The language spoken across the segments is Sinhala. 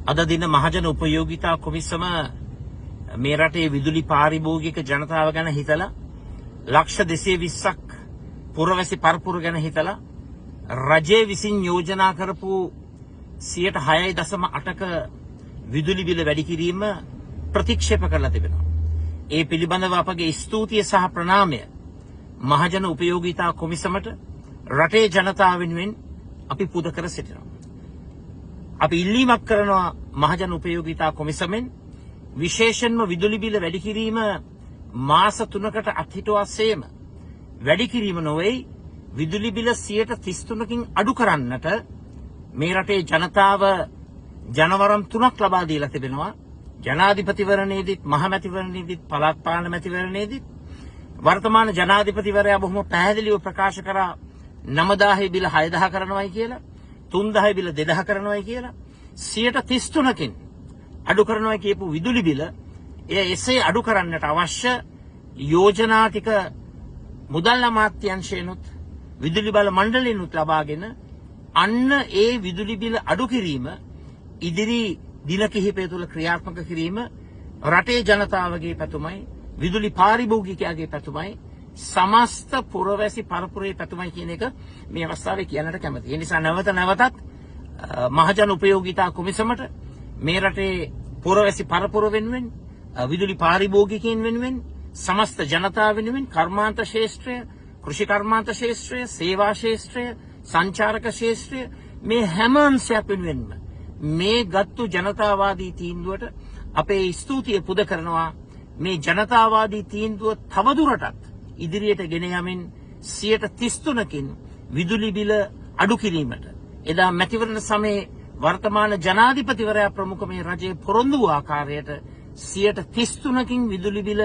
අද දින මහජන උපයෝගිතා කොමිසම මේ රටේ විදුලි පාරිභෝගික ජනතාව ගැන හිතලා ලක්ෂ 220ක් පුරවැසි පරපුර ගැන හිතලා රජය විසින් යෝජනා කරපු 6.8ක විදුලි බිල වැඩි කිරීම ප්‍රතික්ෂේප කරලා තිබෙනවා. ඒ පිළිබඳව අපගේ ස්තුතිය සහ ප්‍රණාමය මහජන උපයෝගිතා කොමිසමට රටේ ජනතාව වෙනුවෙන් අපි පුද කර සිටිනවා. අපි ඉල්ලීමක් කරනවා මහජන උපයෝගිතා කොමිසමෙන් විශේෂයෙන්ම විදුලි බිල වැඩි කිරීම මාස 3කට අත්හිටුවාසේම වැඩි කිරීම නොවේ විදුලි බිල 33කින් අඩු කරන්නට මේ රටේ ජනතාව ජනවරම් 3ක් ලබා දීලා තිබෙනවා. ජනාධිපතිවරණයේදීත් මහමැතිවරණයේදීත් පළාත් පාලන මැතිවරණයේදීත් වර්තමාන ජනාධිපතිවරයා බොහොම පැහැදිලිව ප්‍රකාශ කරා 9000 බිල 6000 කරනවායි කියලා 3000 බිල 2000 කරනවායි කියලා 33කින් අඩු කරනවා කියපු විදුලි බිල එසේ අඩු කරන්නට අවශ්‍ය යෝජනා ටික මුදල් අමාත්‍යාංශයෙන්ුත් විදුලි බල මණ්ඩලයෙන්ුත් ලබාගෙන අන්න ඒ විදුලි බිල අඩු කිරීම ඉදිරි දින කිහිපය තුළ ක්‍රියාත්මක කිරීම රටේ ජනතාවගේ පැතුමයි විදුලි පාරිභෝගිකයාගේ පැතුමයි සමස්ත පුරවැසි පරපුරේ පැතුමයි කියන එක මේ අවස්ථාවේ කියන්නට කැමතියි. ඒ නිසා නැවතත් මහජන උපයෝගිතා කොමිසමට මේ රටේ පුරවැසි පරපුර වෙනුවෙන් විදුලි පාරිභෝගිකයන් වෙනුවෙන් සමස්ත ජනතාව වෙනුවෙන් කර්මාන්ත ශාස්ත්‍රය, කෘෂි කර්මාන්ත ශාස්ත්‍රය, සේවා ශාස්ත්‍රය, සංචාරක ශාස්ත්‍රය මේ හැම අංශයක් වෙනුවෙන්ම මේ ගත්තු ජනතාවාදී තීන්දුවට අපේ ස්තුතිය පුද කරනවා. මේ ජනතාවාදී තීන්දුව තවදුරටත් ඉදිරියට ගෙන යමින් 33කින් විදුලි බිල අඩු කිරීමට එදා මැතිවරණ සමයේ වර්තමාන ජනාධිපතිවරයා ප්‍රමුඛ මේ රජයේ පොරොන්දු වූ ආකාරයට 33කින් විදුලි බිල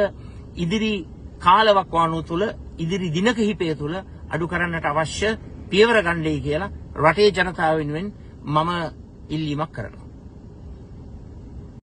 ඉදිරි කාලවකවානුව තුළ ඉදිරි දින කිහිපය තුළ අඩු කරන්නට අවශ්‍ය පියවර ගන්නයි කියලා රටේ ජනතාව වෙනුවෙන් මම ඉල්ලීමක් කරනවා.